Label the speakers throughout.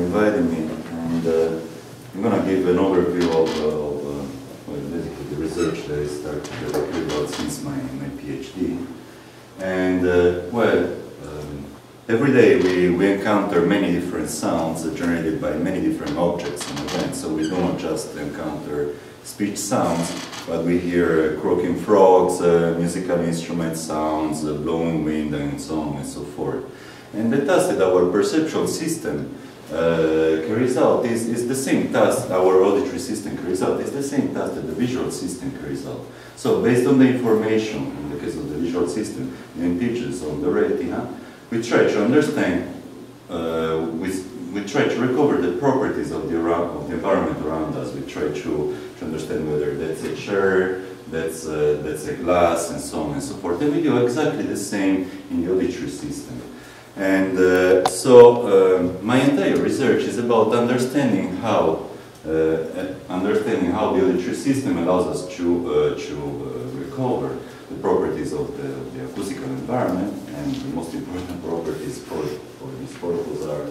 Speaker 1: inviting me. And I'm going to give an overview of well, basically the research that I started that I carried out since my PhD. And every day we encounter many different sounds generated by many different objects and events. So we do not just encounter speech sounds, but we hear croaking frogs, musical instrument sounds, blowing wind, and so on and so forth. And the task that our perceptual system carries out is the same task, our auditory system carries out, is the same task that the visual system carries out. So based on the information, in the case of the visual system, the images on the retina, we try to understand, we try to recover the properties of the environment around us. We try to understand whether that's a chair, that's a glass, and so on and so forth. And we do exactly the same in the auditory system. And my entire research is about understanding how the auditory system allows us to recover the properties of the acoustical environment, and the most important properties for these purposes are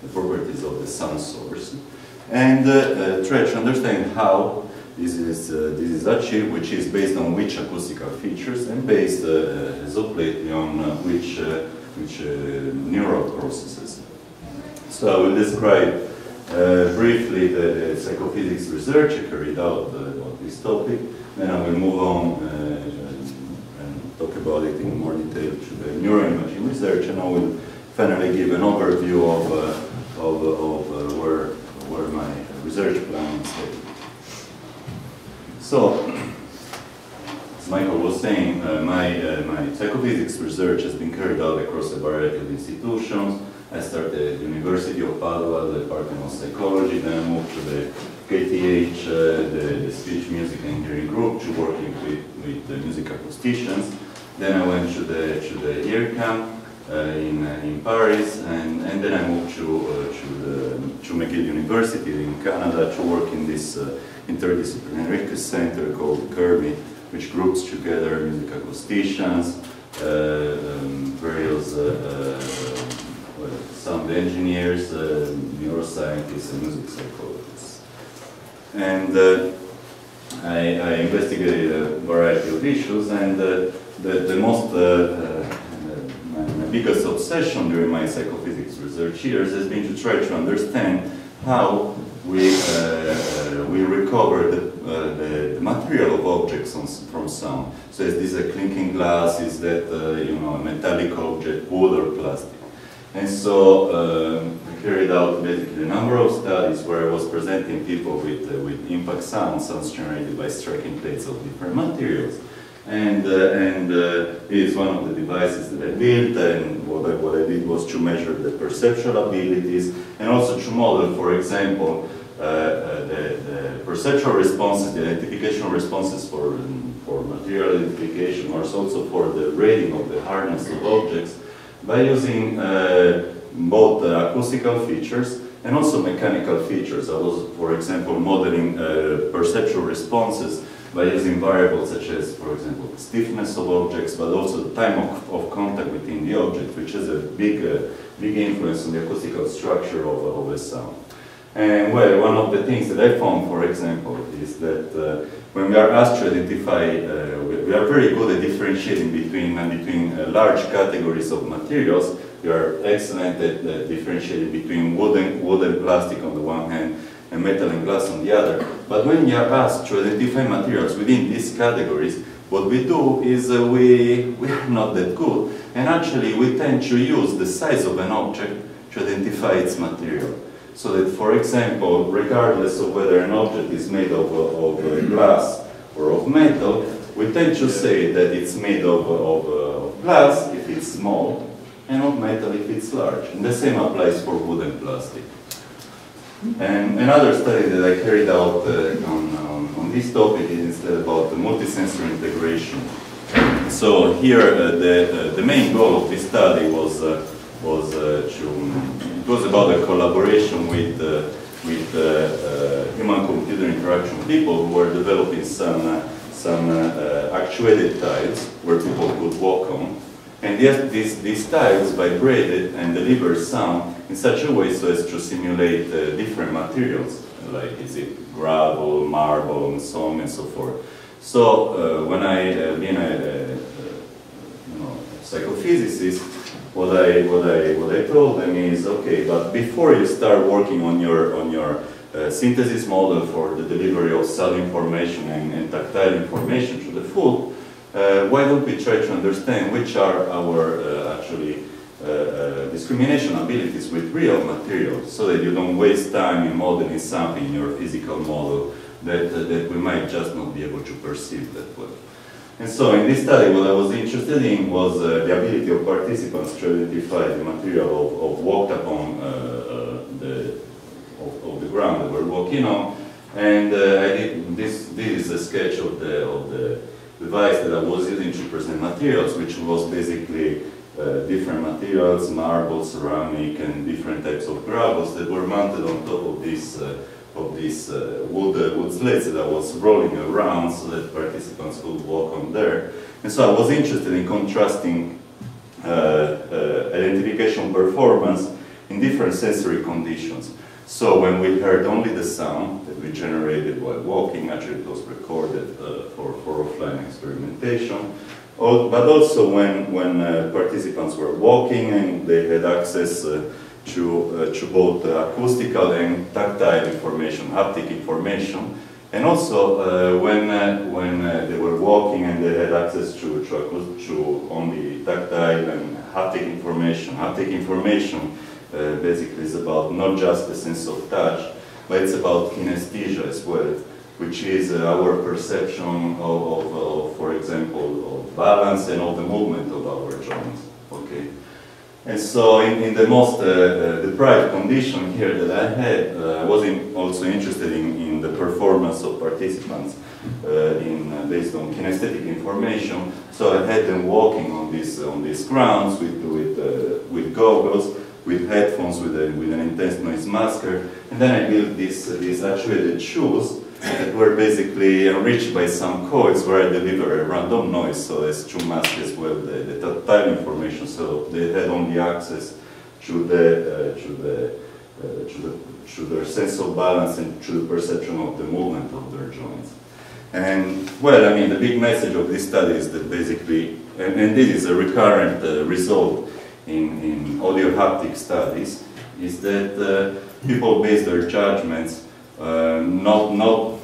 Speaker 1: the properties of the sound source, and try to understand how this is achieved, which is based on which acoustical features, and based as of lately on which neural processes. So I will describe briefly the psychophysics research I carried out on this topic, then I will move on and talk about it in more detail to the neuroimaging research, and I will finally give an overview of where my research plan is headed. So, as Michael was saying, my psychophysics research has been carried out across a variety of institutions. I started at the University of Padua, the Department of Psychology, then I moved to the KTH, the Speech, Music and Hearing Group, to working with the music acousticians. Then I went to the IRCAM in Paris, and then I moved to McGill University in Canada to work in this interdisciplinary center called Kirby, which groups together music acousticians, various sound engineers, neuroscientists, and music psychologists. And I investigated a variety of issues, and my biggest obsession during my psychophysics research years has been to try to understand how we recover the material of objects from sound. So is this a clinking glass? Is that a metallic object, wood or plastic? And so I carried out basically a number of studies where I was presenting people with impact sounds generated by striking plates of different materials. And it is one of the devices that I built, and what I did was to measure the perceptual abilities and also to model, for example, the perceptual responses, the identification responses for material identification, or also for the rating of the hardness of objects, by using both acoustical features and also mechanical features. I was, for example, modeling perceptual responses by using variables such as, for example, stiffness of objects, but also the time of contact within the object, which has a big influence on the acoustical structure of a sound. And well, one of the things that I found, for example, is that when we are asked to identify, we are very good at differentiating between large categories of materials. We are excellent at differentiating between wood and plastic on the one hand, and metal and glass on the other. But when we are asked to identify materials within these categories, what we do is we are not that good. And actually, we tend to use the size of an object to identify its material. So that, for example, regardless of whether an object is made of glass or of metal, we tend to say that it's made of glass if it's small, and of metal if it's large. And the same applies for wood and plastic. And another study that I carried out on this topic is about the multisensory integration. So here, the main goal of this study was about a collaboration with human-computer interaction people who were developing some actuated tiles where people could walk on. And yes, these tiles vibrated and delivered sound in such a way so as to simulate different materials, like is it gravel, marble, and so on and so forth. So when I being a psychophysicist, what I told them is, okay, but before you start working on your synthesis model for the delivery of cell information and tactile information to the foot, why don't we try to understand which are our actually discrimination abilities with real materials, so that you don't waste time in modeling something in your physical model that we might just not be able to perceive that way. And so in this study, what I was interested in was the ability of participants to identify the material of walked upon of the ground that we're walking on. And I did this is a sketch of the device that I was using to present materials, which was basically different materials, marble, ceramic, and different types of gravels that were mounted on top of this wood sleds that I was rolling around so that participants could walk on there. And so I was interested in contrasting identification performance in different sensory conditions. So when we heard only the sound that we generated while walking, actually it was recorded for offline experimentation, but also when participants were walking and they had access to both acoustical and tactile information, haptic information, and also when they were walking and they had access to only tactile and haptic information. Haptic information basically is about not just the sense of touch, but it's about kinesthesia as well, which is our perception of, for example, of balance and of the movement of our joints. Okay. And so in the most deprived condition here that I had, I was also interested in the performance of participants based on kinesthetic information. So I had them walking on these grounds with goggles, with headphones, with an intense noise masker, and then I built these actuated shoes that were basically enriched by some coils where I deliver a random noise, so as to mask as well the tactile information, so they had only access to their sense of balance and to the perception of the movement of their joints. And well, I mean, the big message of this study is that basically, and this is a recurrent result in audio haptic studies, is that people base their judgments not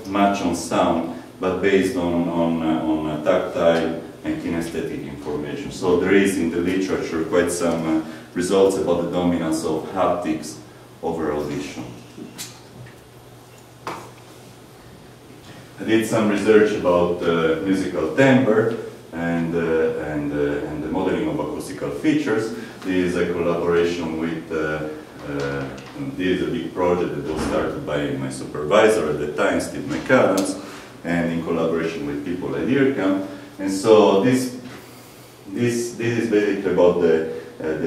Speaker 1: much on sound, but based on tactile and kinesthetic information. So there is in the literature quite some results about the dominance of haptics over audition. I did some research about musical timbre and the modeling of acoustical features. This is a collaboration with this is a big project that was started by my supervisor at the time, Steve McAdams, and in collaboration with people at IRCAM. And so this is basically about the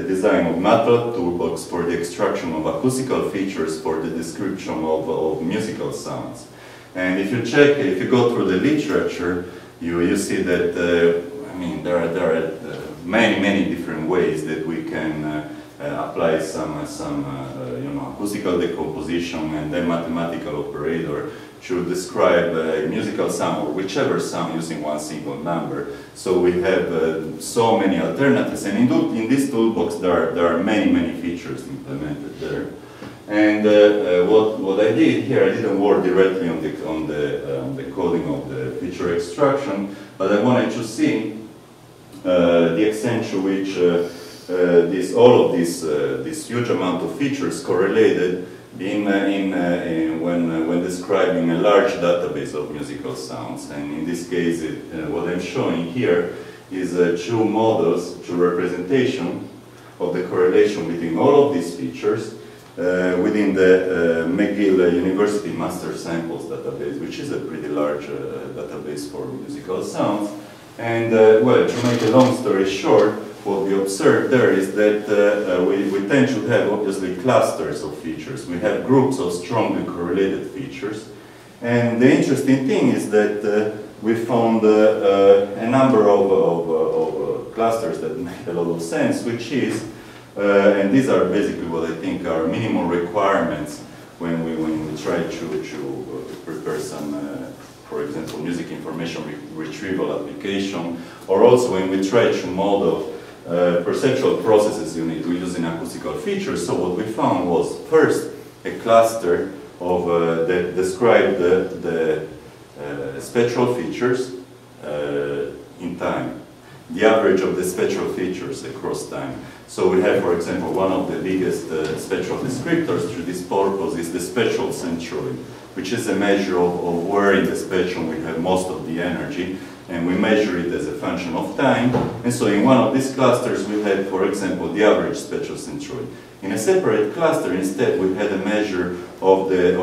Speaker 1: design of MATLAB toolbox for the extraction of acoustical features for the description of musical sounds. And if you go through the literature, you see that I mean there are many different ways that we can apply some acoustical decomposition and then mathematical operator to describe a musical sound or whichever sound using one single number. So we have so many alternatives, and in this toolbox there are many features implemented there. And what I did here, I didn't work directly on the coding of the feature extraction, but I wanted to see the extent to which all of this huge amount of features correlated when describing a large database of musical sounds. And in this case, what I'm showing here is two models, two representation of the correlation between all of these features within the McGill University Master Samples database, which is a pretty large database for musical sounds. And well, to make a long story short, what we observed there is that we tend to have obviously clusters of features. We have groups of strongly correlated features. And the interesting thing is that we found a number of clusters that make a lot of sense, which is, and these are basically what I think are minimum requirements when we try to prepare some, for example, music information retrieval application, or also when we try to model perceptual processes using acoustical features. So what we found was first a cluster of that described the spatial features in time, the average of the spatial features across time. So we have, for example, one of the biggest spatial descriptors to this purpose is the spatial centroid, which is a measure of where in the spectrum we have most of the energy, and we measure it as a function of time. And so in one of these clusters we had, for example, the average spatial centroid. In a separate cluster, instead, we had a measure of the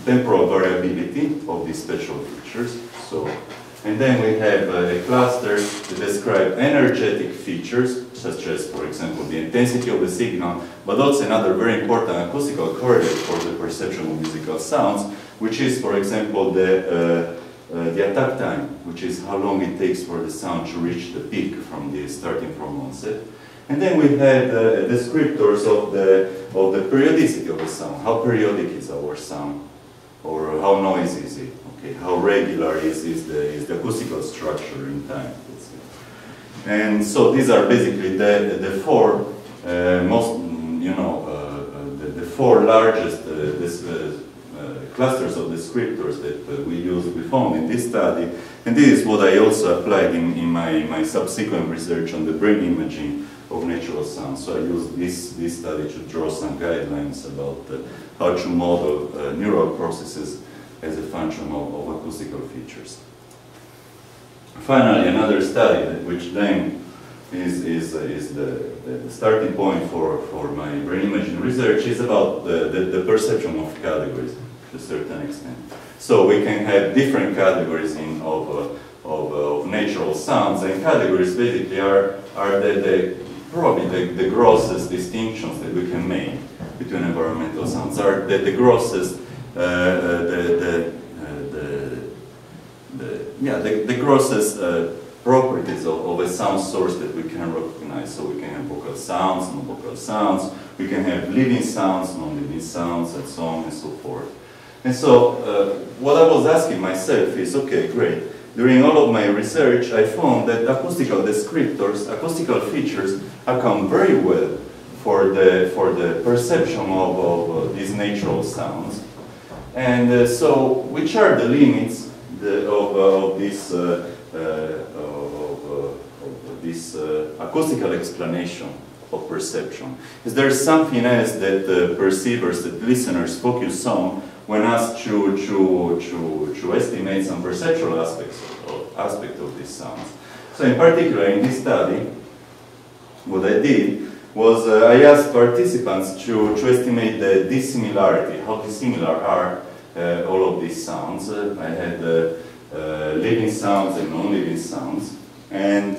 Speaker 1: temporal variability of these spatial features. So, and then we have a cluster that describes energetic features, such as, for example, the intensity of the signal, but also another very important acoustical correlate for the perception of musical sounds, which is, for example, the attack time, which is how long it takes for the sound to reach the peak starting from onset. And then we had descriptors of the periodicity of the sound. How periodic is our sound, or how noisy is it? Okay, how regular is the acoustical structure in time? Let's say. And so these are basically the four most, the four largest clusters of descriptors that we found in this study. And this is what I also applied in my subsequent research on the brain imaging of natural sounds. So I used this study to draw some guidelines about how to model neural processes as a function of acoustical features. Finally, another study which then is the starting point for my brain imaging research is about the perception of categories to a certain extent. So we can have different categories of natural sounds, and categories basically are probably the grossest distinctions that we can make between environmental sounds. Are the grossest the grossest properties of a sound source that we can recognize. So we can have vocal sounds, non-vocal sounds, we can have living sounds, non-living sounds, and so on and so forth. And so what I was asking myself is, okay, great. During all of my research, I found that acoustical descriptors, acoustical features, account very well for the perception of these natural sounds. And so, which are the limits of this acoustical explanation of perception? Is there something else that perceivers, that listeners focus on when asked to estimate some perceptual aspect of these sounds? So in particular, in this study, what I did was I asked participants to estimate the dissimilarity, how dissimilar are all of these sounds. I had living sounds and non-living sounds, and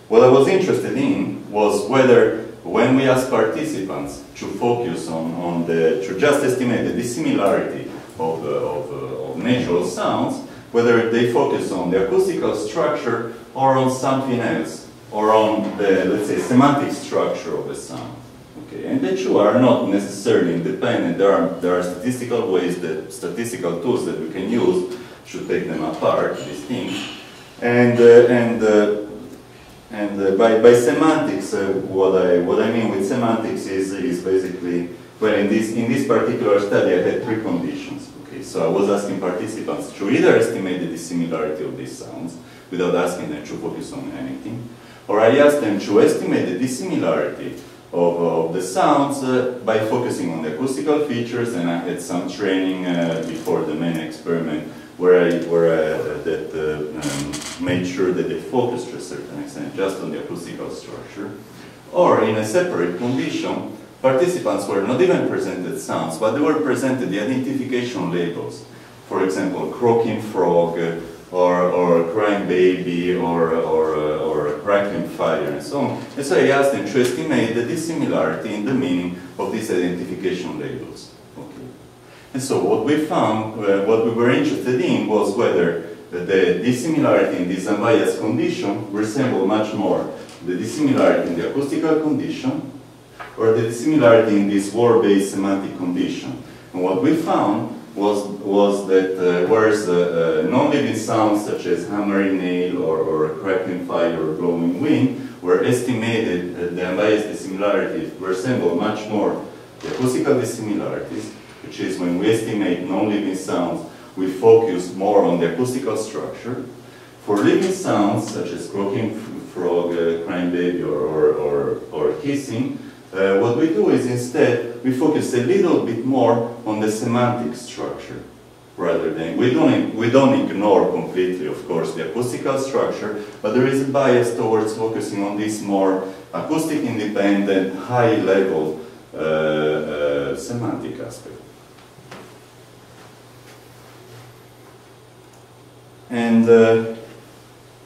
Speaker 1: what I was interested in was whether, when we asked participants to focus to just estimate the dissimilarity of natural sounds, whether they focus on the acoustical structure or on something else, or on the, let's say, semantic structure of the sound. Okay, and the two are not necessarily independent. There are statistical statistical tools that we can use to take them apart, these things. And by semantics, what I mean with semantics is basically, well, in this particular study, I had three conditions. Okay, so I was asking participants to either estimate the dissimilarity of these sounds without asking them to focus on anything, or I asked them to estimate the dissimilarity of the sounds by focusing on the acoustical features, and I had some training before the main experiment where I made sure that they focused to a certain extent just on the acoustical structure. Or in a separate condition, participants were not even presented sounds, but they were presented the identification labels. For example, croaking frog, or crying baby, or crackling fire, and so on. And so I asked them to estimate the dissimilarity in the meaning of these identification labels. Okay. And so what we found, what we were interested in, was whether the dissimilarity in this unbiased condition resemble much more the dissimilarity in the acoustical condition or the dissimilarity in this word-based semantic condition. And what we found was that whereas non-living sounds such as hammering nail or crackling fire or blowing wind were estimated, the unbiased dissimilarity resemble much more the acoustical dissimilarities, which is when we estimate non-living sounds, we focus more on the acoustical structure. For living sounds such as croaking frog, crying baby, or hissing, what we do is instead we focus a little bit more on the semantic structure rather than we don't ignore completely, of course, the acoustical structure, but there is a bias towards focusing on this more acoustic independent, high level semantic aspect. And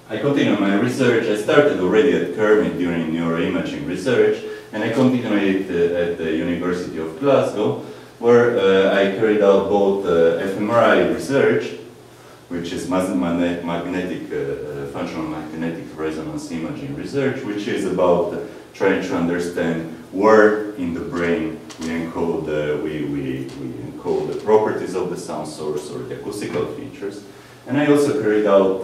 Speaker 1: I continue my research. I started already at Kermit during neuroimaging research, and I continued at the University of Glasgow, where I carried out both fMRI research, which is magnetic, functional magnetic resonance imaging research, which is about trying to understand where in the brain we encode, we encode the properties of the sound source or the acoustical features. And I also carried out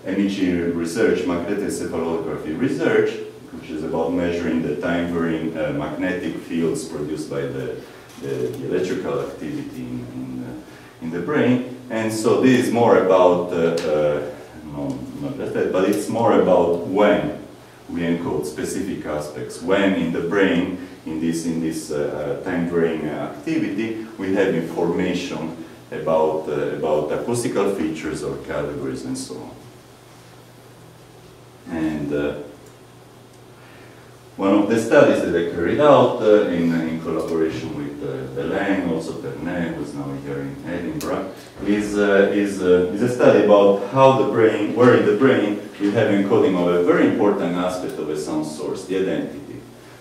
Speaker 1: MEG research, Magnetoencephalography research, which is about measuring the time-varying magnetic fields produced by the electrical activity in the brain. And so this is more about, not that, but it's more about when we encode specific aspects, when in the brain, in this time-varying activity, we have information about acoustical features or categories and so on. And one of the studies that I carried out in collaboration with Belen, also Pernet, who's now here in Edinburgh, is a study about how the brain, where in the brain we have encoding of a very important aspect of a sound source, the identity.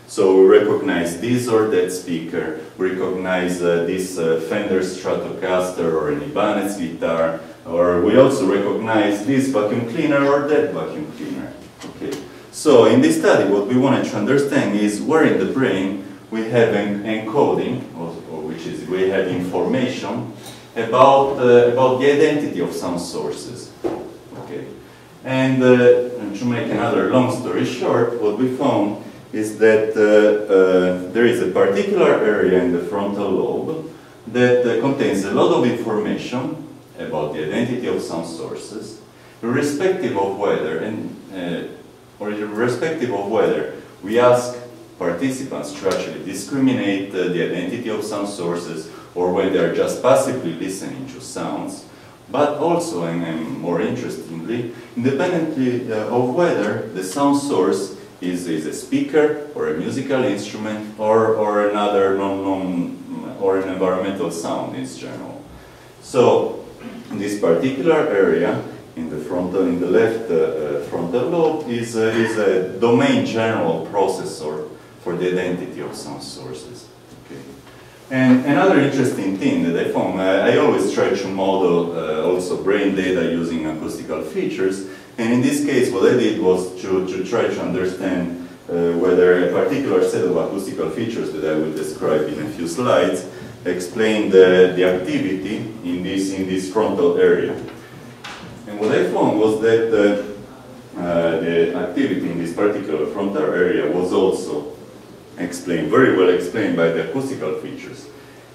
Speaker 1: So we recognize this or that speaker, we recognize this Fender Stratocaster or an Ibanez guitar, or we also recognize this vacuum cleaner or that vacuum cleaner. Okay. So in this study, what we wanted to understand is where in the brain we have encoding, or which is we have information about the identity of sound sources. Okay. And to make another long story short, what we found is that there is a particular area in the frontal lobe that contains a lot of information about the identity of sound sources, irrespective of whether, we ask participants to actually discriminate the identity of sound sources or when they are just passively listening to sounds, but also, and more interestingly, independently of whether the sound source is a speaker or a musical instrument or another or an environmental sound in general. So in this particular area in the left frontal lobe is a domain general processor for the identity of sound sources. Okay. And another interesting thing that I found, I always try to model also brain data using acoustical features. And in this case, what I did was to try to understand whether a particular set of acoustical features that I will describe in a few slides explain the activity in this frontal area. And what I found was that the activity in this particular frontal area was also explained, very well explained by the acoustical features.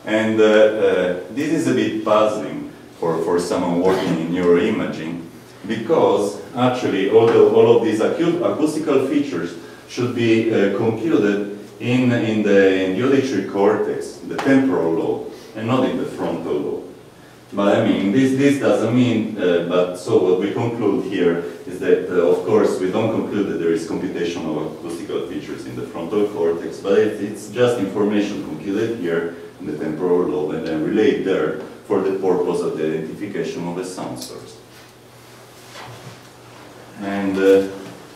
Speaker 1: And this is a bit puzzling for someone working in neuroimaging, because actually all of these acoustical features should be computed in the auditory cortex, the temporal lobe, and not in the frontal lobe. But I mean, this doesn't mean, so what we conclude here is that, of course, we don't conclude that there is computation of acoustical features in the frontal cortex, but it's just information computed here in the temporal lobe and then relayed there for the purpose of the identification of a sound source. And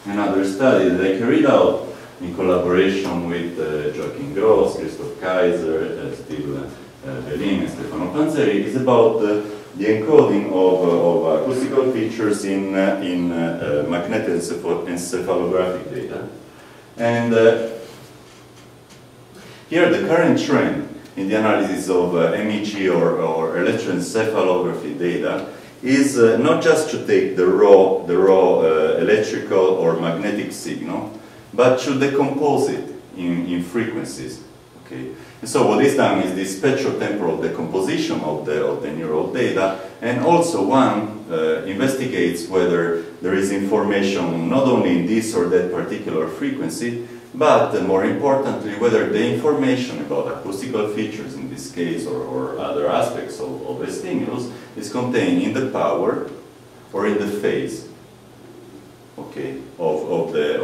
Speaker 1: another study that I carried out in collaboration with Joachim Gross, Christoph Kaiser, Steve Belin, and Stefano Panzeri is about the encoding of acoustical features in magnetoencephalographic data. And here the current trend in the analysis of MEG or electroencephalography data is not just to take the raw electrical or magnetic signal, but to decompose it in frequencies. Okay. And so what is done is this spatio-temporal decomposition of the neural data, and also one investigates whether there is information not only in this or that particular frequency, but more importantly, whether the information about acoustical features in this case or other aspects of a stimulus is contained in the power or in the phase, okay, of the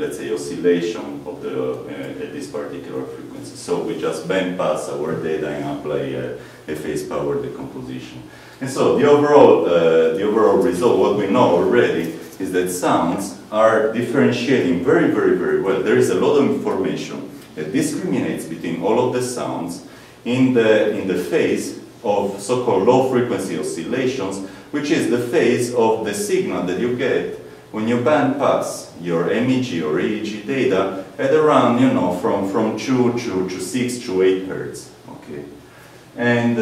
Speaker 1: let's say oscillation of the at this particular frequency. So we just bend past our data and apply a phase power decomposition. And so the overall result, what we know already, is that sounds are differentiating very, very, very well. There is a lot of information that discriminates between all of the sounds in the phase of so-called low-frequency oscillations, which is the phase of the signal that you get when you band pass your MEG or EEG data at around, you know, from 2 to 6 to 8 hertz. Okay, and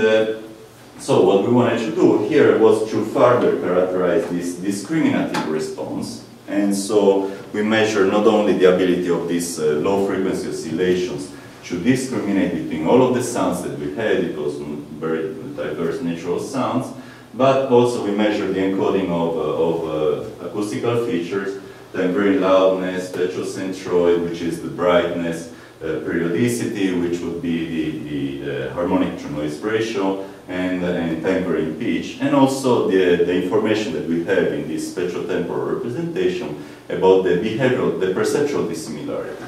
Speaker 1: so what we wanted to do here was to further characterize this discriminative response. And so we measure not only the ability of these low-frequency oscillations to discriminate between all of the sounds that we had, it was very diverse natural sounds, but also we measure the encoding of acoustical features, timbre loudness, spatial centroid, which is the brightness, periodicity, which would be the harmonic to noise ratio, and timbre in pitch, and also the information that we have in this spatio-temporal representation about the behavioral, the perceptual dissimilarity.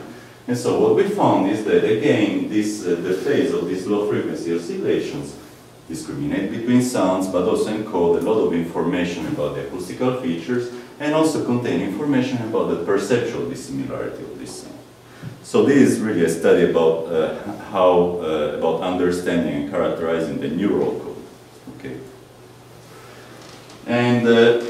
Speaker 1: And so what we found is that, again, the phase of these low-frequency oscillations discriminate between sounds, but also encode a lot of information about the acoustical features, and also contain information about the perceptual dissimilarity of this sound. So this is really a study about about understanding and characterizing the neural code. Okay. And a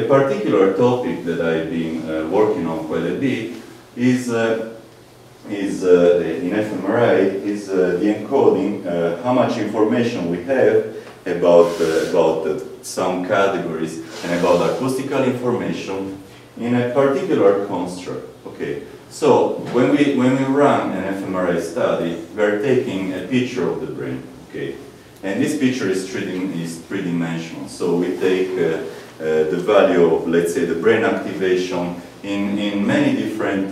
Speaker 1: particular topic that I've been working on quite a bit is in fMRI is the encoding, how much information we have about sound categories and about acoustical information in a particular construct. Okay. So when we run an fMRI study, we are taking a picture of the brain, okay, and this picture is three-dimensional. So we take the value of, let's say, the brain activation in many different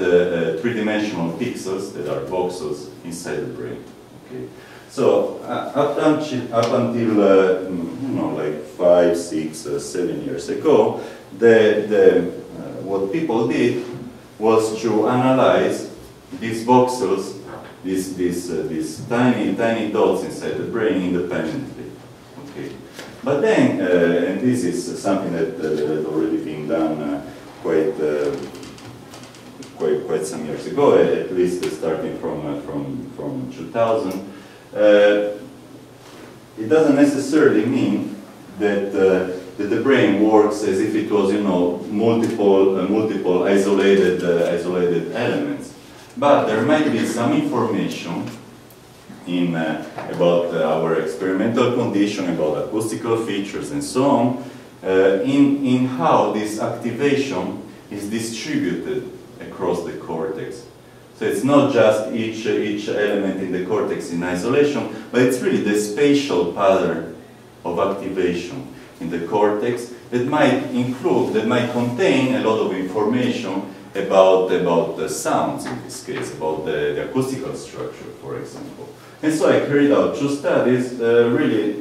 Speaker 1: three-dimensional pixels that are voxels inside the brain. Okay. So up until you know, like 5, 6, 7 years ago, what people did was to analyze these voxels, these tiny dots inside the brain independently. Okay, but then, and this is something that had already been done quite some years ago, at least starting from 2000. It doesn't necessarily mean that the brain works as if it was, you know, multiple isolated elements. But there might be some information about our experimental condition, about acoustical features, and so on, in how this activation is distributed across the cortex. So it's not just each element in the cortex in isolation, but it's really the spatial pattern of activation in the cortex that might contain a lot of information about the sounds, in this case, about the acoustical structure, for example. And so I carried out 2 studies, really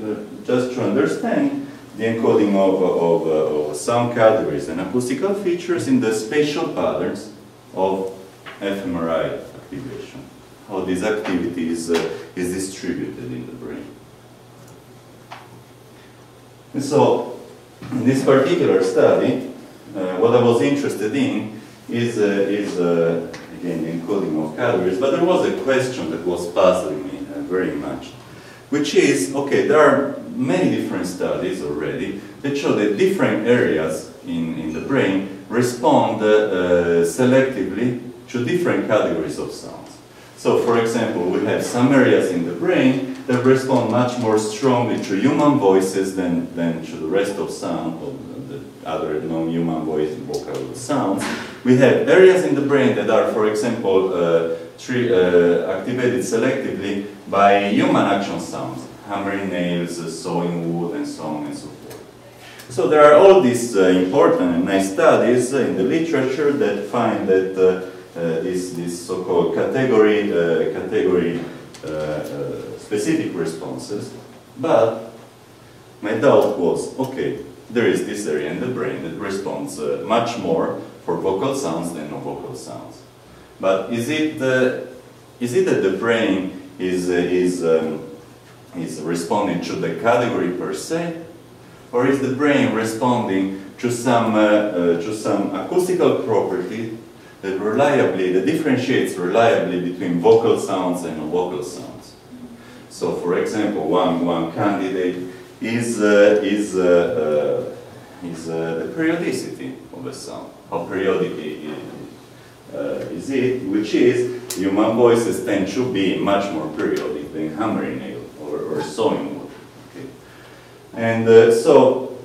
Speaker 1: just to understand the encoding of sound categories and acoustical features in the spatial patterns of fMRI activation, how this activity is distributed in the brain. And so, in this particular study, what I was interested in is again, the encoding of categories, but there was a question that was puzzling me very much, which is, okay, there are many different studies already that show that different areas in the brain respond selectively to different categories of sounds. So, for example, we have some areas in the brain that respond much more strongly to human voices than to the rest of sound, or the other non-human voice vocal sounds. We have areas in the brain that are, for example, activated selectively by human action sounds, hammering nails, sawing wood, and so on and so forth. So there are all these important and nice studies in the literature that find that these so-called category specific responses, but my doubt was, okay, there is this area in the brain that responds much more for vocal sounds than non-vocal sounds. But is it that the brain is responding to the category per se, or is the brain responding to some acoustical property that differentiates reliably between vocal sounds and non-vocal sounds? So, for example, one candidate is the periodicity of a sound. How periodic is it? Which is, human voices tend to be much more periodic than hammering nail or sawing wood. Okay? And so,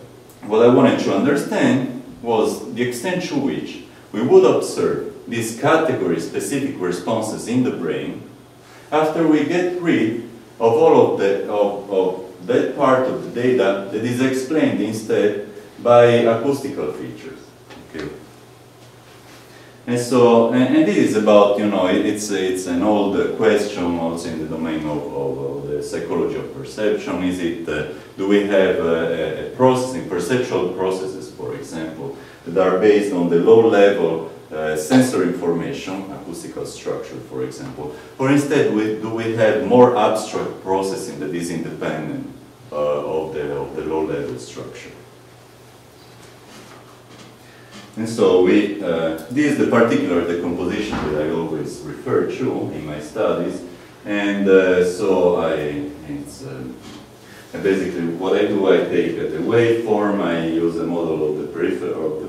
Speaker 1: what I wanted to understand was the extent to which we would observe these category-specific responses in the brain after we get rid of all of that part of the data that is explained instead by acoustical features. Okay. And so, and this is about, you know, it's an old question also in the domain of the psychology of perception. Is it, do we have a processing, perceptual processes, for example, that are based on the low-level sensory information, acoustical structure, for example, or instead do we have more abstract processing that is independent of the low-level structure? And so this is the particular decomposition that I always refer to in my studies, and so basically what I do, I take the waveform, I use a model of the peripheral, of the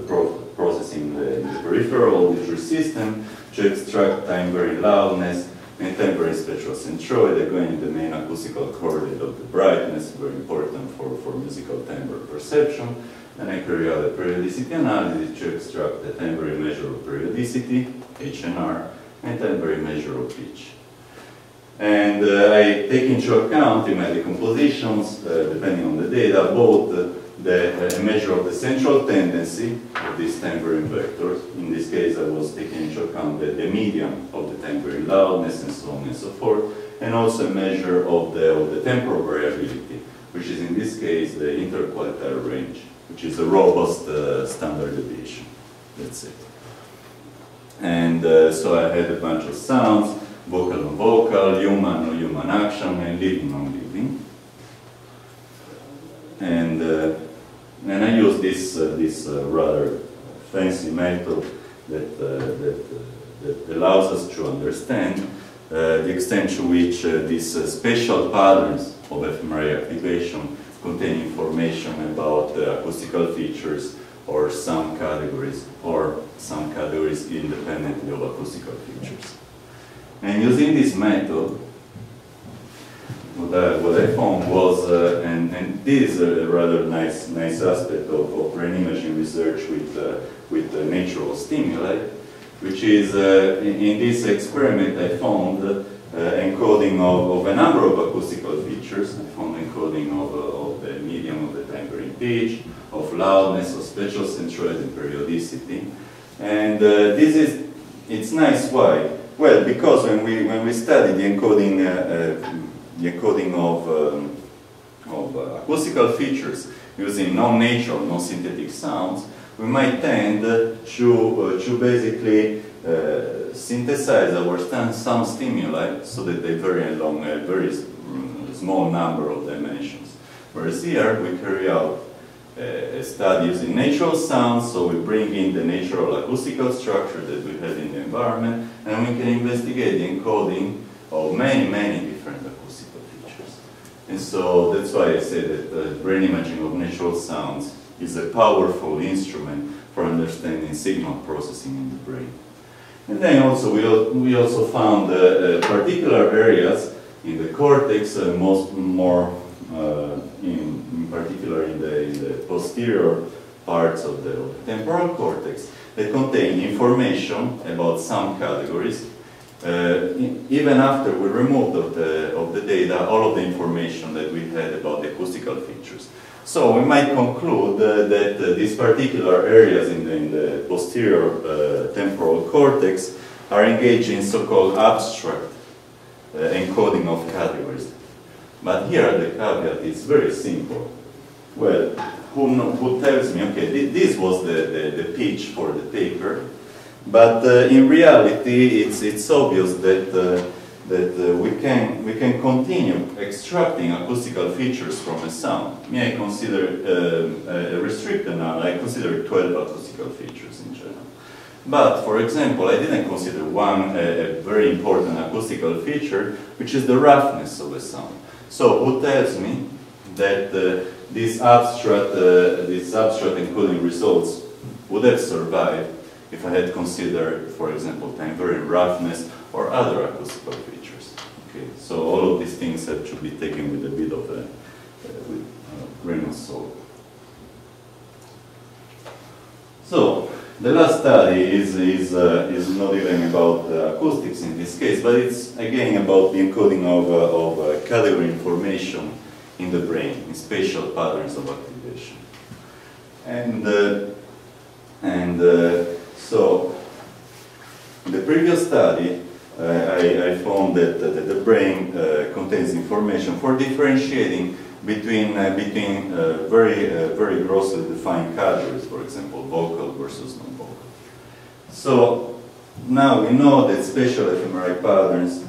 Speaker 1: processing in the peripheral auditory system to extract timbre in loudness and timbre in spatial centroid. I go in the main acoustical coordinate of the brightness, very important for musical timbre perception. Then I carry out a periodicity analysis to extract the timbre measure of periodicity, HNR, and timbre measure of pitch. And I take into account in my decompositions, depending on the data, both the measure of the central tendency of these timbre vectors. In this case, I was taking into account the median of the timbre loudness and so on and so forth, and also a measure of the temporal variability, which is in this case the interquartile range, which is a robust standard deviation. That's it. And so I had a bunch of sounds, vocal non-vocal, human non-human action, and living non-living. And I use this rather fancy method that allows us to understand the extent to which these spatial patterns of fMRI activation contain information about acoustical features or some categories independently of acoustical features. And using this method, what I found was, and this is a rather nice aspect of brain imaging research with natural stimuli, which is in this experiment I found encoding of a number of acoustical features. I found encoding of the medium of the timbre in pitch, of loudness, of spatial centroid and periodicity. And it's nice. Why? Well, because when we study the encoding of acoustical features using non-natural, non-synthetic sounds, we might tend to basically synthesize our sound stimuli so that they vary along a very small number of dimensions. Whereas here we carry out a study using natural sounds, so we bring in the natural acoustical structure that we have in the environment, and we can investigate the encoding of many different acoustical features. And so that's why I say that brain imaging of natural sounds is a powerful instrument for understanding signal processing in the brain. And then also we also found particular areas in the cortex, in particular in the posterior parts of the temporal cortex, that contain information about some categories. Even after we removed of the data all of the information that we had about the acoustical features. So we might conclude that these particular areas in the posterior temporal cortex are engaged in so-called abstract encoding of categories. But here the caveat is very simple. Well, who tells me, okay, this was the pitch for the paper, but in reality it's obvious that we can continue extracting acoustical features from a sound. May I consider restricted now? I consider 12 acoustical features in general. But for example, I didn't consider one a very important acoustical feature, which is the roughness of a sound. So who tells me that these abstract encoding results would have survived if I had considered, for example, timbre and roughness or other acoustical features? Okay, so all of these things have to be taken with a bit of a grain of salt. So the last study is not even about acoustics in this case, but it's again about the encoding of category information in the brain, in spatial patterns of activation. So in the previous study, I found that the brain contains information for differentiating between very grossly defined categories, for example, vocal versus non-vocal. So now we know that spatial fMRI patterns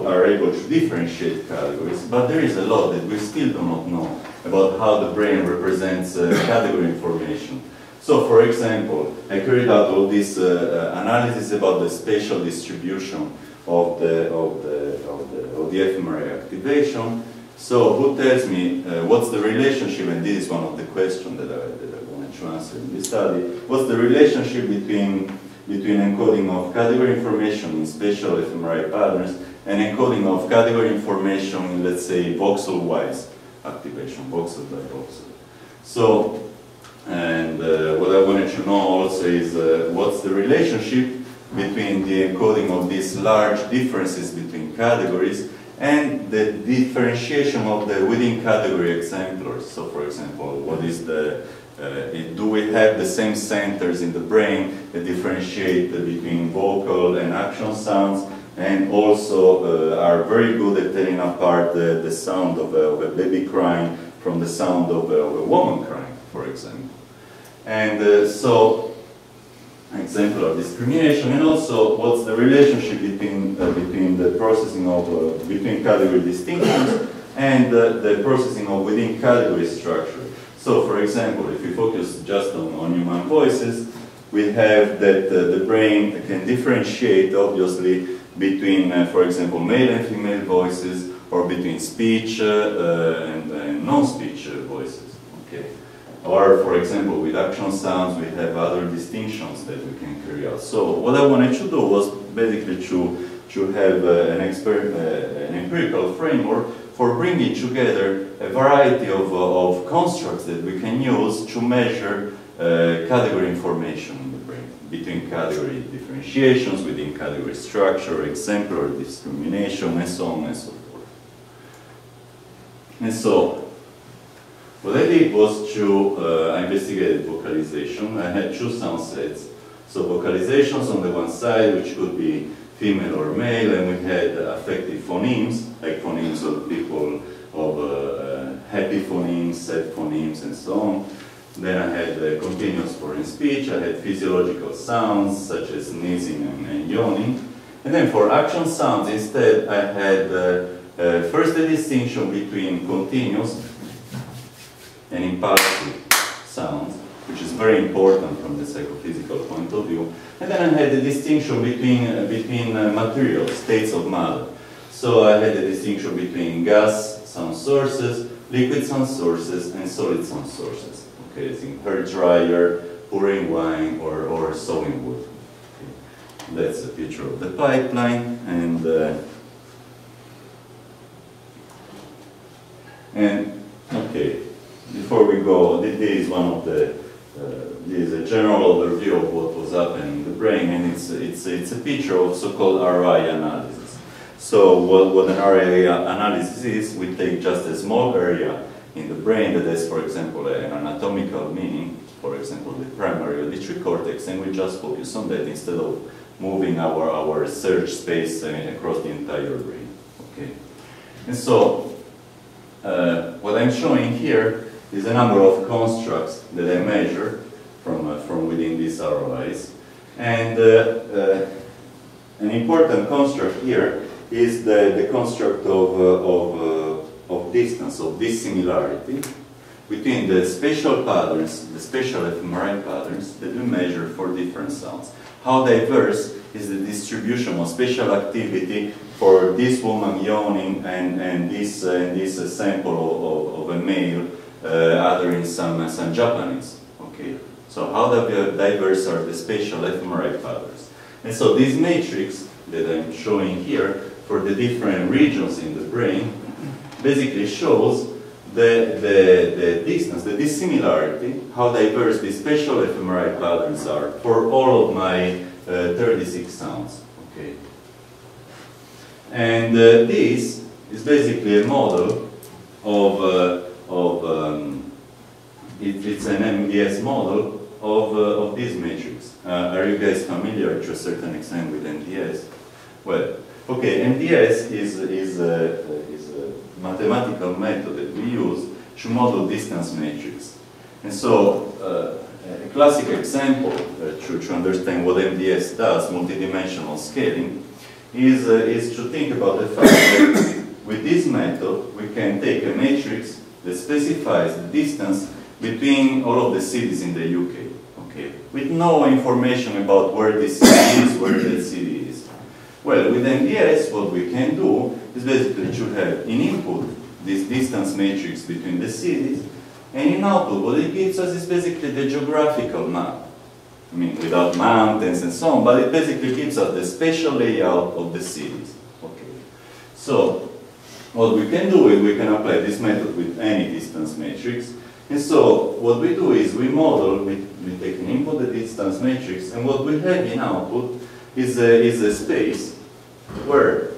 Speaker 1: are able to differentiate categories, but there is a lot that we still do not know about how the brain represents category information. So, for example, I carried out all this analysis about the spatial distribution of the fMRI activation. So, who tells me what's the relationship? And this is one of the questions that I wanted to answer in this study. What's the relationship between encoding of category information in spatial fMRI patterns and encoding of category information in, let's say, voxel-wise activation, voxel by voxel? So. And what I wanted to know also is what's the relationship between the encoding of these large differences between categories and the differentiation of the within category exemplars. So for example, what is the, do we have the same centers in the brain that differentiate between vocal and action sounds, and also are very good at telling apart the sound of a baby crying from the sound of a woman crying, for example. And so, exemplar discrimination, and also what's the relationship between the processing of between category distinctions and the processing of within category structure. So, for example, if we focus just on human voices, we have that the brain can differentiate, obviously, between, for example, male and female voices, or between speech and non-speech voices. Okay. Or, for example, with action sounds, we have other distinctions that we can carry out. So, what I wanted to do was basically to have an empirical framework for bringing together a variety of constructs that we can use to measure category information in the brain, between category differentiations, within category structure, exemplar discrimination, and so on and so forth. And so, what I did was to I investigated vocalization. I had two sound sets. So vocalizations on the one side, which could be female or male, and we had affective phonemes, like phonemes of people, of happy phonemes, sad phonemes, and so on. Then I had continuous foreign speech. I had physiological sounds, such as sneezing and yawning. And then for action sounds, instead, I had first the distinction between continuous and impulsive sounds, which is very important from the psychophysical point of view. And then I had the distinction between materials, states of matter. So I had the distinction between gas sound sources, liquid sound sources, and solid sound sources. Okay, it's in hair dryer, pouring wine, or sawing wood. Okay. That's a picture of the pipeline, and okay, before we go, this is one of the this is a general overview of what was happening in the brain, and it's a picture of so-called RI analysis. So what an RI analysis is, we take just a small area in the brain that has, for example, an anatomical meaning, for example, the primary auditory cortex, and we just focus on that instead of moving our search space across the entire brain. Okay, and so what I'm showing here is a number of constructs that I measure from within these ROIs. And an important construct here is the construct of distance, of dissimilarity, between the spatial patterns, the spatial fMRI patterns that we measure for different sounds. How diverse is the distribution of spatial activity for this woman yawning and this sample of a male uttering some Japanese. Okay, so how diverse are the spatial fMRI patterns? And so this matrix that I'm showing here for the different regions in the brain basically shows the distance, the dissimilarity, how diverse the spatial fMRI patterns are for all of my 36 sounds. Okay, and this is basically a model of it's an MDS model of this matrix. Are you guys familiar to a certain extent with MDS? Well, okay, MDS is a mathematical method that we use to model distance matrix. And so a classic example to understand what MDS does, multidimensional scaling, is to think about the fact that with this method we can take a matrix that specifies the distance between all of the cities in the UK, okay, with no information about where this city is, where that city is. Well, with MDS, what we can do is basically to have in input this distance matrix between the cities, and in output, what it gives us is basically the geographical map. I mean, without mountains and so on, but it basically gives us the spatial layout of the cities. Okay. So, what we can do is we can apply this method with any distance matrix. And so, what we do is we model, we take an input, the distance matrix, and what we have in output is a space where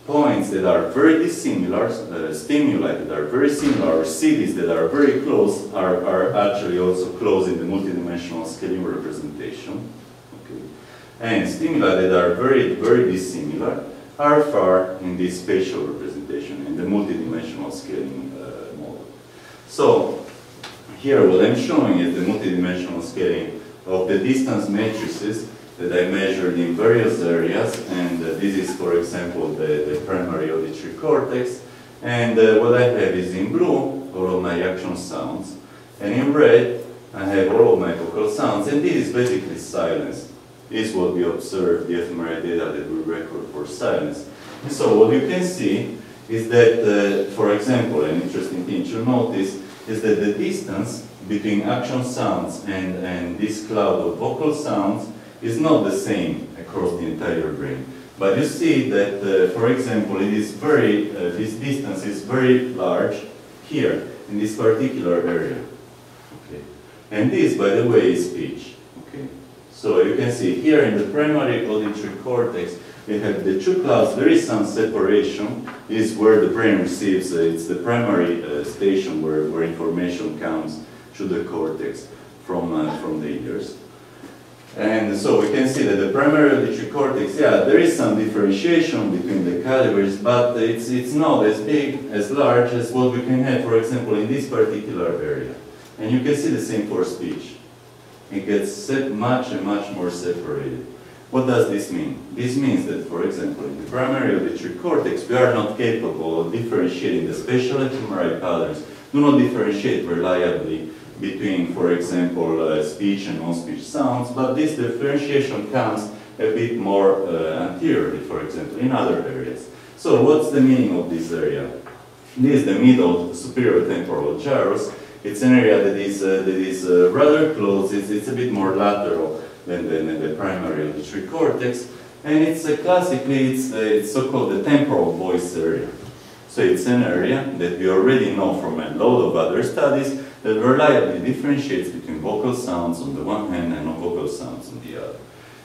Speaker 1: points that are very dissimilar, stimuli that are very similar, or cities that are very close are actually also close in the multidimensional scaling representation. Okay. And stimuli that are very, very dissimilar are far in this spatial representation, in the multidimensional scaling model. So here what I'm showing is the multidimensional scaling of the distance matrices that I measured in various areas, and this is, for example, the primary auditory cortex, and what I have is in blue all of my action sounds, and in red I have all of my vocal sounds, and this is basically silence. This is what we observe, the fMRI data that we record for silence. And so what you can see is that, for example, an interesting thing to notice is that the distance between action sounds and this cloud of vocal sounds is not the same across the entire brain. But you see that, for example, it is very, this distance is very large here, in this particular area. Okay. And this, by the way, is speech. Okay. So you can see here in the primary auditory cortex, we have the two clouds. There is some separation. This is where the brain receives, it's the primary station where information comes to the cortex from the ears. And so we can see that the primary auditory cortex, yeah, there is some differentiation between the categories, but it's not as big, as large as what we can have, for example, in this particular area. And you can see the same for speech. It gets much and much more separated. What does this mean? This means that, for example, in the primary auditory cortex, we are not capable of differentiating the spatial fMRI patterns, do not differentiate reliably between, for example, speech and non-speech sounds, but this differentiation comes a bit more anteriorly, for example, in other areas. So what's the meaning of this area? This is the middle superior temporal gyrus. It's an area that is rather close. It's a bit more lateral than the primary auditory cortex, and it's classically it's so-called the temporal voice area. So it's an area that we already know from a lot of other studies that reliably differentiates between vocal sounds on the one hand and non-vocal sounds on the other.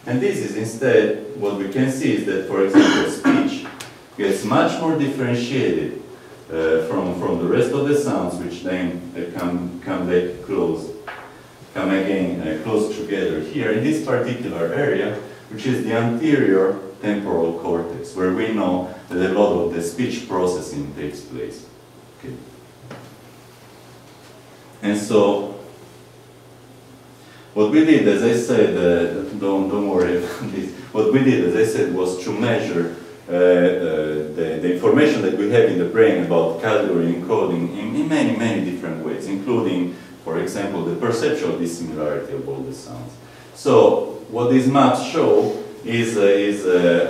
Speaker 1: And this is instead, what we can see is that, for example, speech gets much more differentiated from the rest of the sounds, which then come back close, come again close together here in this particular area, which is the anterior temporal cortex, where we know that a lot of the speech processing takes place. Okay. And so, what we did, as I said, don't worry about this. What we did, as I said, was to measure the information that we have in the brain about category encoding in many different ways, including, for example, the perceptual dissimilarity of all the sounds. So, what these maps show is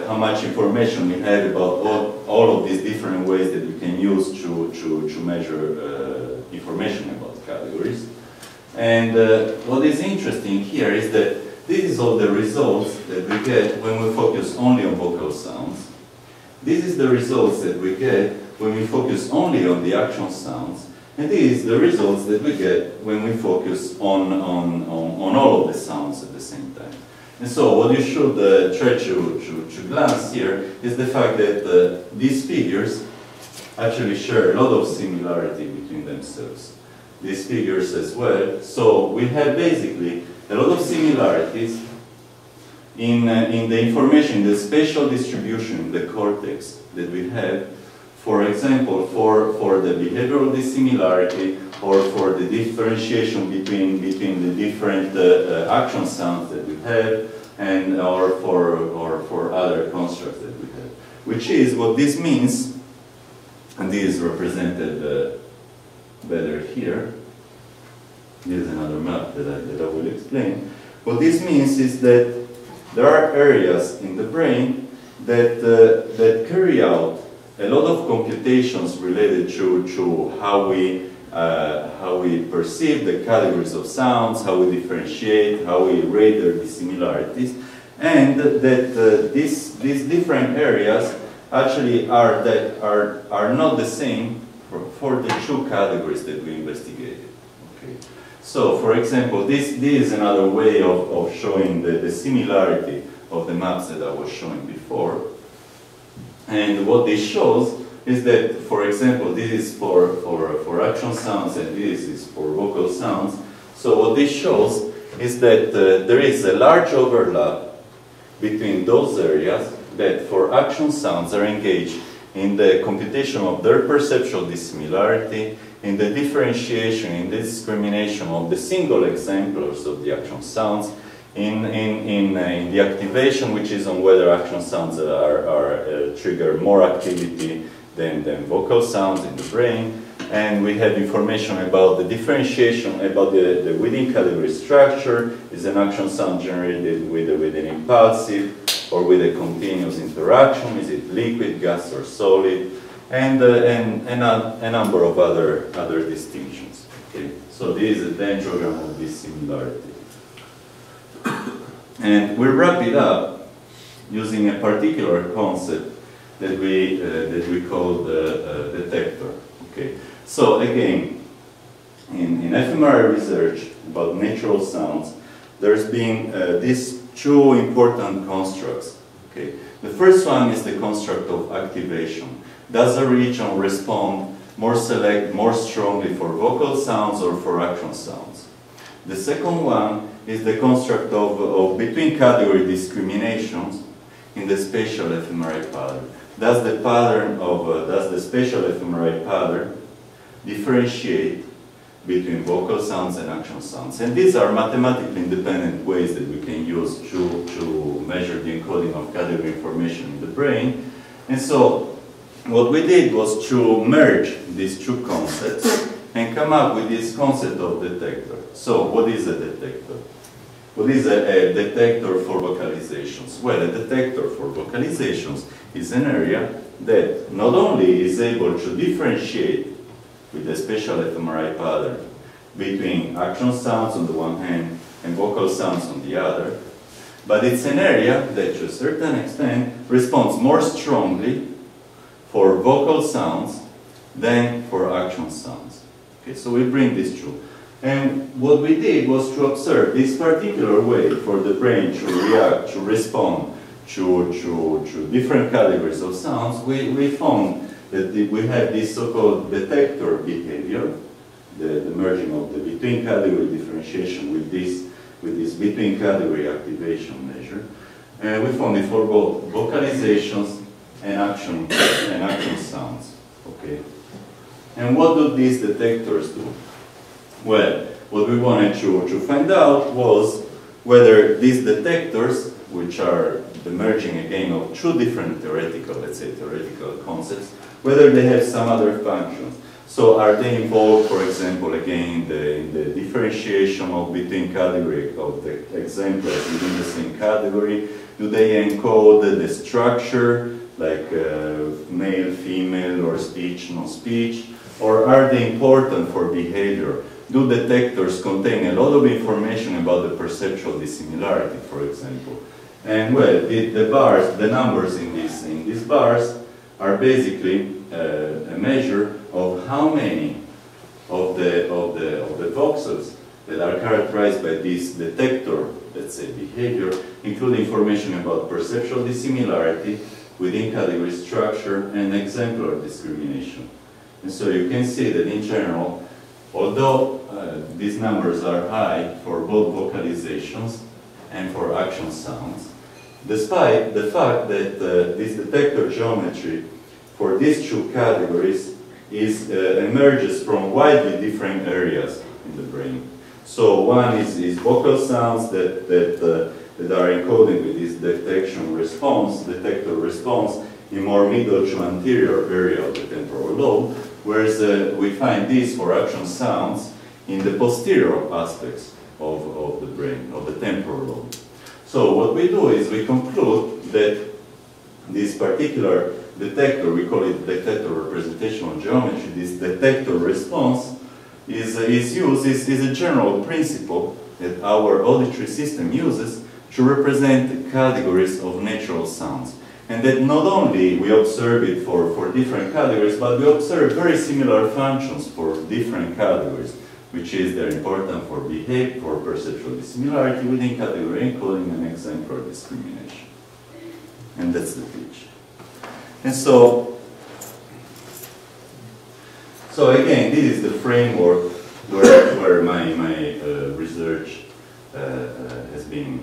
Speaker 1: how much information we have about all of these different ways that we can use to measure information about categories. And what is interesting here is that this is all the results that we get when we focus only on vocal sounds. This is the results that we get when we focus only on the action sounds. And this is the results that we get when we focus on all of the sounds at the same time. And so what you should try to glance here is the fact that these figures actually share a lot of similarity between themselves. These figures as well. So we have basically a lot of similarities in the information, the spatial distribution in the cortex that we have. For example, for the behavioral dissimilarity or for the differentiation between the different action sounds that we have, and or for other constructs that we have. Which is what this means, and this is represented better here. This is another map that I will explain. What this means is that there are areas in the brain that carry out a lot of computations related to how we perceive the categories of sounds, how we differentiate, how we rate their dissimilarities, and that these different areas actually are not the same for the two categories that we investigated. Okay. So, for example, this is another way of showing the similarity of the maps that I was showing before. And what this shows is that, for example, this is for action sounds and this is for vocal sounds. So what this shows is that there is a large overlap between those areas that for action sounds are engaged in the computation of their perceptual dissimilarity, in the differentiation, in the discrimination of the single exemplars of the action sounds, in the activation, which is on whether action sounds trigger more activity than vocal sounds in the brain. And we have information about the differentiation, about the within category structure. Is an action sound generated with an impulsive or with a continuous interaction? Is it liquid, gas, or solid? And a number of other distinctions. Okay? So this is a dendrogram of dissimilarity. And we wrap it up using a particular concept that we call the detector. Okay. So again, in fMRI research about natural sounds, there's been these two important constructs. Okay. The first one is the construct of activation. Does a region respond more strongly for vocal sounds or for action sounds? The second one is the construct of between category discriminations in the spatial fMRI pattern. Does the spatial fMRI pattern differentiate between vocal sounds and action sounds? And these are mathematically independent ways that we can use to measure the encoding of category information in the brain. And so what we did was to merge these two concepts and come up with this concept of detector. So what is a detector? What is a detector for vocalizations? Well, a detector for vocalizations is an area that not only is able to differentiate with a spatial fMRI pattern between action sounds on the one hand and vocal sounds on the other, but it's an area that to a certain extent responds more strongly for vocal sounds than for action sounds. Okay, so we bring this true. And what we did was to observe this particular way for the brain to react, to respond to different categories of sounds. We found that we have this so-called detector behavior, the merging of the between category differentiation with this between category activation measure. And we found it for both vocalizations and action sounds. Okay. And what do these detectors do? Well, what we wanted to find out was whether these detectors, which are the merging again of two different theoretical, let's say theoretical concepts, whether they have some other functions. So are they involved, for example, again, in the differentiation of between category of the exemplars within the same category? Do they encode the structure, like male, female, or speech, non-speech? Or are they important for behavior? Do detectors contain a lot of information about the perceptual dissimilarity, for example? And well, the numbers in these bars are basically a measure of how many of the voxels that are characterized by this detector, let's say, behavior, include information about perceptual dissimilarity within category structure and exemplar discrimination. And so you can see that in general, although these numbers are high for both vocalizations and for action sounds, despite the fact that this detector geometry for these two categories emerges from widely different areas in the brain. So one is vocal sounds that are encoded with this detector response in more middle to anterior area of the temporal lobe, whereas we find this for action sounds in the posterior aspects of the brain, of the temporal lobe. So what we do is we conclude that this particular detector, we call it detector representational geometry, this detector response is a general principle that our auditory system uses to represent categories of natural sounds. And that not only we observe it for different categories, but we observe very similar functions for different categories, which is they're important for behavior, for perceptual dissimilarity within category encoding and exemplar discrimination. And that's the pitch. And so again, this is the framework where my research has been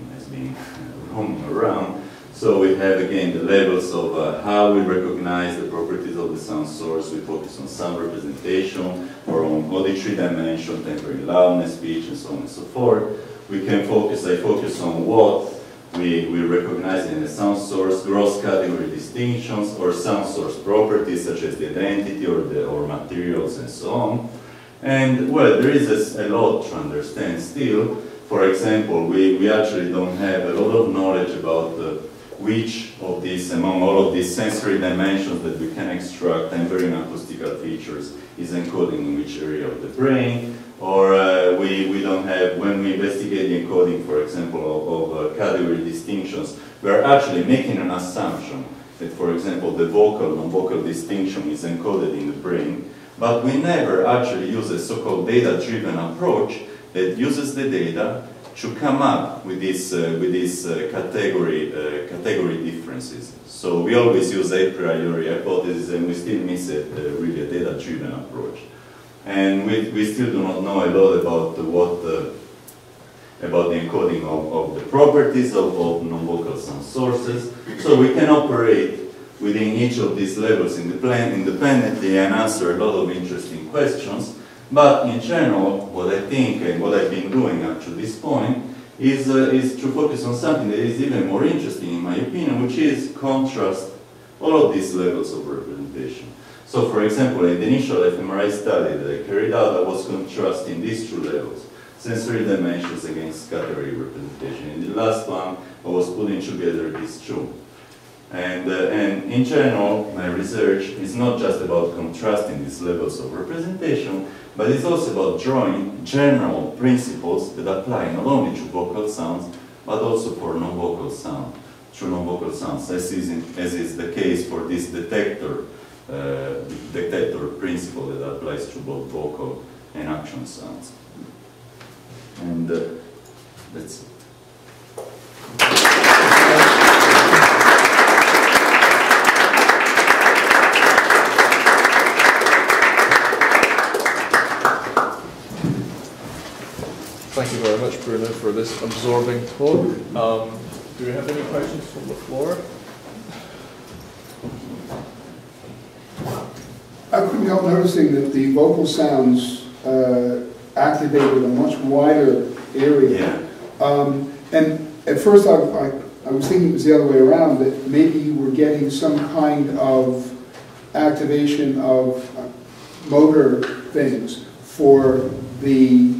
Speaker 1: roaming around. So we have again the levels of how we recognize the properties of the sound source. We focus on sound representation, or on auditory dimension, temporary loudness, pitch, and so on and so forth. I focus on what we recognize in the sound source, gross category distinctions, or sound source properties such as the identity or materials and so on. And well, there is a lot to understand still. For example, we actually don't have a lot of knowledge about which of these, among all of these sensory dimensions that we can extract, timbre and acoustical features, is encoding in which area of the brain. Or we don't have, when we investigate the encoding, for example, of category distinctions, we're actually making an assumption that, for example, the vocal, non-vocal distinction is encoded in the brain, but we never actually use a so-called data-driven approach that uses the data to come up with these category differences. So we always use a priori hypothesis, and we still miss really a data-driven approach. And we still do not know a lot about about the encoding of the properties of non-vocal sound sources. So we can operate within each of these levels independently and answer a lot of interesting questions. But in general, what I think and what I've been doing up to this point is to focus on something that is even more interesting in my opinion, which is contrast all of these levels of representation. So for example, in the initial fMRI study that I carried out, I was contrasting these two levels. sensory dimensions against category representation. In the last one, I was putting together these two. And in general, my research is not just about contrasting these levels of representation, but it's also about drawing general principles that apply not only to vocal sounds, but also for non-vocal sound, to non-vocal sounds, as is the case for this detector principle that applies to both vocal and action sounds. And that's it.
Speaker 2: Thank you very much, Bruno, for this absorbing talk. Do we have any questions from the floor?
Speaker 3: I couldn't help noticing that the vocal sounds activated a much wider area.
Speaker 1: Yeah.
Speaker 3: And at first I was thinking it was the other way around, that maybe you were getting some kind of activation of motor things for the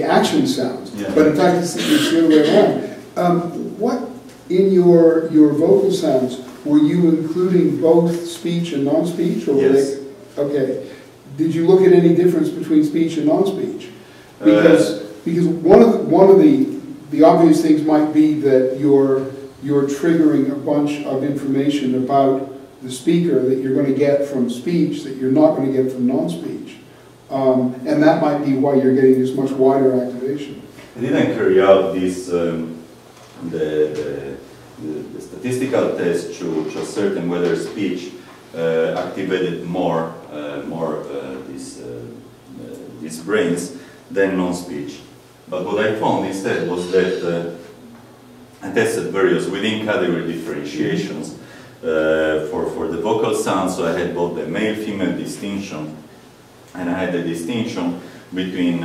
Speaker 3: action sounds. Yeah. But in fact it's the other way around. What in your vocal sounds, were you including both speech and non-speech?
Speaker 1: Yes.
Speaker 3: Okay. Did you look at any difference between speech and non-speech? Because one of the obvious things might be that you're triggering a bunch of information about the speaker that you're going to get from speech that you're not going to get from non-speech. And that might be why you're getting this much wider activation.
Speaker 1: I didn't carry out this the statistical test to ascertain whether speech activated more these brains than non-speech. But what I found instead was that I tested various within-category differentiations for the vocal sounds. So I had both the male-female distinction, and I had the distinction between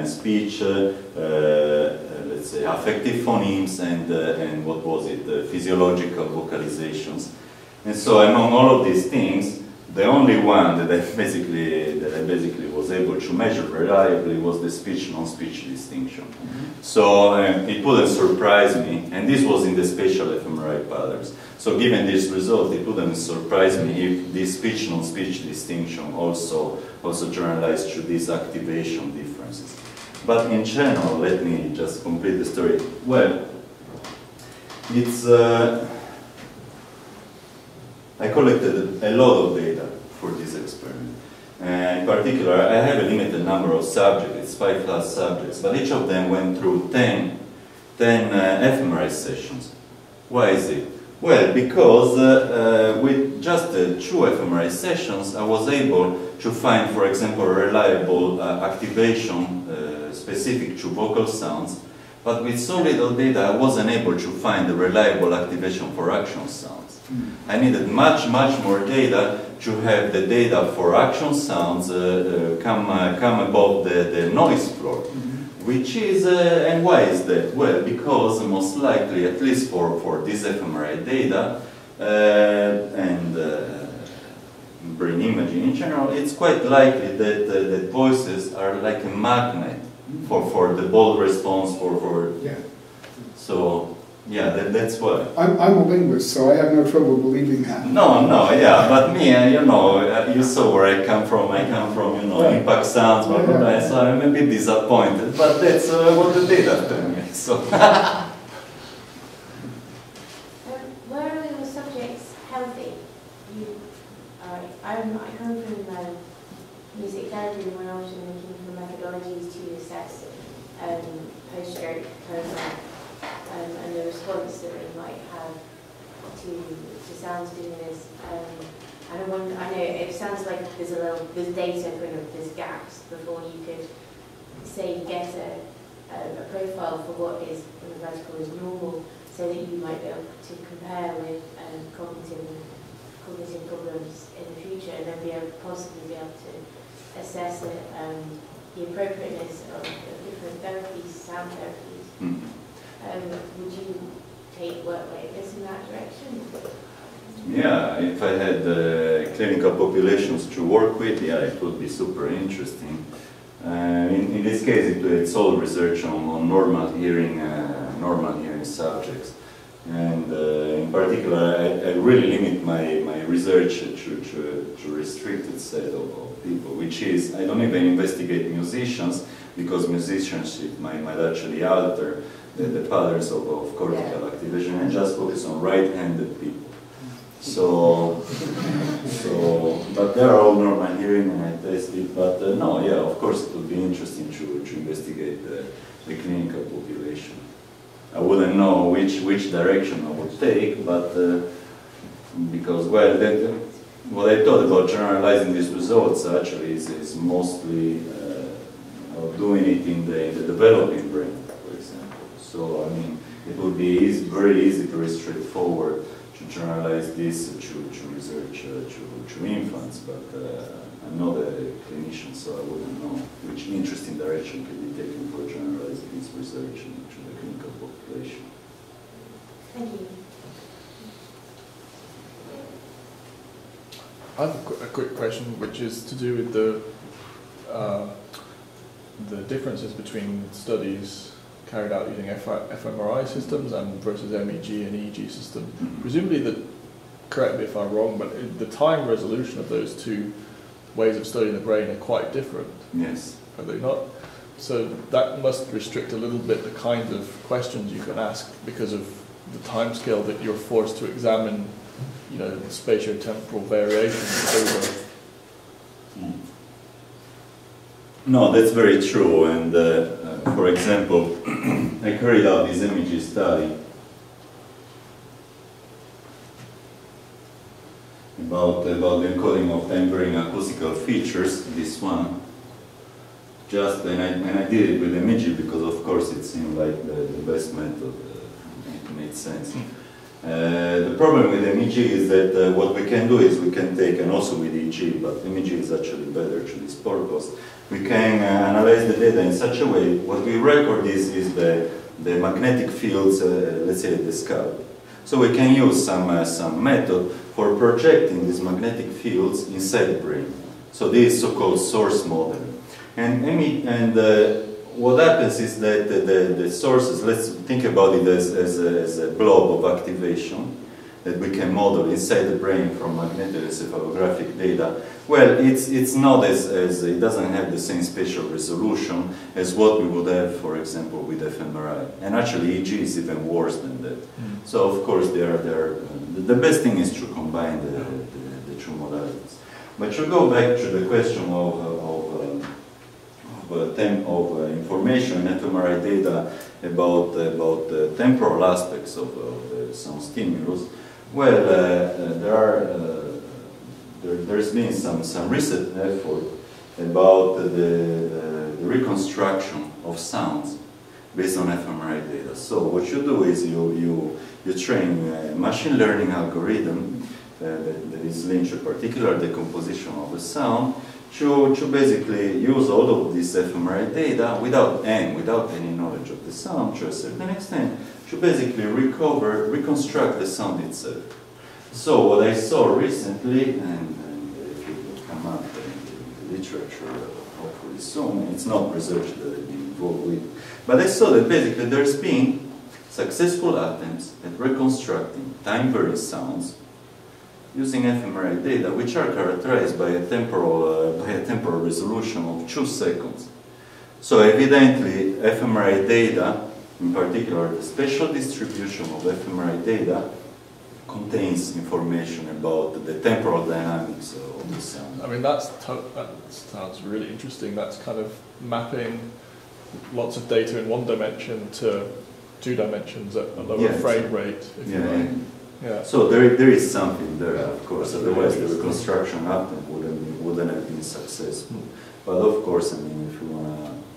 Speaker 1: speech, let's say affective phonemes, and what was it, physiological vocalizations. And so among all of these things, the only one that I basically was able to measure reliably was the speech-non-speech distinction. Mm-hmm. So it wouldn't surprise me, and this was in the spatial fMRI patterns. So given this result, it wouldn't surprise me if this speech-non-speech distinction also generalized to these activation differences. But in general, let me just complete the story. Well, it's I collected a lot of data for this experiment. In particular, I have a limited number of subjects, it's 5+ subjects, but each of them went through 10 fMRI sessions. Why is it? Well, because with just 2 fMRI sessions, I was able to find, for example, a reliable activation specific to vocal sounds, but with so little data, I wasn't able to find a reliable activation for action sounds. I needed much more data to have the data for action sounds come above the noise floor. Which is, and why is that? Well, because most likely, at least for this fMRI data, and brain imaging in general, it's quite likely that voices are like a magnet for the ball response, yeah. So, yeah, that's why.
Speaker 3: I'm a linguist, so I have no trouble believing that.
Speaker 1: No, yeah, but me, you know, you saw where I come from, you know, right. Impact sounds, blah, blah, blah, so I'm a bit disappointed, but that's what the data tell me, so.
Speaker 4: Where are your subjects healthy? I come from music therapy when I was looking for methodologies to assess post-stroke coma. And the response that they might have to sound stimulus. And I know it sounds like there's data there's gaps before you could say get a profile for what is vertical is normal, so that you might be able to compare with cognitive problems in the future, and then possibly be able to assess the appropriateness of different therapies, sound therapies. Mm-hmm. Would you take work like this in that direction?
Speaker 1: Yeah, if I had clinical populations to work with, yeah, it would be super interesting. In this case, it's all research on normal hearing subjects. And in particular, I really limit my research to a restricted set of people, which is, I don't even investigate musicians, because musicianship might actually alter the patterns of cortical activation, and just focus on right-handed people. So, but they are all normal hearing, and I test it. But no, yeah, of course, it would be interesting to investigate the clinical population. I wouldn't know which direction I would take, but because, well, what I thought about generalizing these results actually is mostly doing it in the developing brain, for example. So, I mean, it would be very easy, very straightforward to generalize this to research to infants, but I'm not a clinician, so I wouldn't know which interesting direction could be taken for generalizing this research to the clinical population.
Speaker 4: Thank you.
Speaker 2: I have a quick question, which is to do with the differences between studies carried out using fMRI systems and versus MEG and EEG system. Presumably, correct me if I'm wrong, but the time resolution of those two ways of studying the brain are quite different.
Speaker 1: Yes.
Speaker 2: Are they not? So that must restrict a little bit the kind of questions you can ask because of the time scale that you're forced to examine, you know, spatio-temporal variations over.
Speaker 1: No, that's very true. And for example, I carried out this MEG study about the encoding of timbre in acoustical features. This one, and I did it with MEG because, of course, it seemed like the best method. It made sense. The problem with MEG is that what we can do is we can take, and also with EEG, but MEG is actually better to this purpose. We can analyze the data in such a way, what we record is the magnetic fields, let's say the scalp. So we can use some method for projecting these magnetic fields inside the brain. So this is so-called source modeling. And what happens is that the sources, let's think about it as a blob of activation that we can model inside the brain from magnetoencephalographic data. Well, it's not it doesn't have the same spatial resolution as what we would have, for example, with fMRI. And actually, EEG is even worse than that. So, of course, the best thing is to combine the two modalities. But to go back to the question of information in fMRI data about the temporal aspects of the sound stimulus, well, there's been some recent effort about the reconstruction of sounds based on fMRI data. So what you do is you train a machine learning algorithm that is linked to a particular decomposition of a sound to basically use all of this fMRI data without any knowledge of the sound to a certain extent to basically reconstruct the sound itself. So what I saw recently, and if it will come up in the literature hopefully soon, it's not research that I've been involved with, but I saw that basically there's been successful attempts at reconstructing time-varying sounds using fMRI data, which are characterized by a temporal resolution of 2 seconds. So evidently, fMRI data, in particular the spatial distribution of fMRI data, contains information about the temporal dynamics of the sound.
Speaker 2: I mean, that sounds really interesting. That's kind of mapping lots of data in 1 dimension to 2 dimensions at a lower frame rate, if you like. Yeah. So
Speaker 1: there is something there, of course. Otherwise, the reconstruction attempt wouldn't have been successful. But of course, I mean, if you want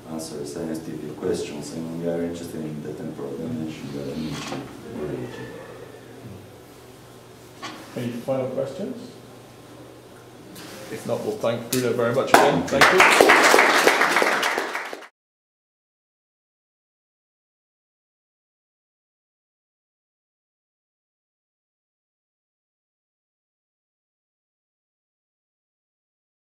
Speaker 1: to answer scientific questions, I mean, we are interested in the temporal dimension.
Speaker 2: Any final questions? If not, we'll thank Bruno very much again. Thank you.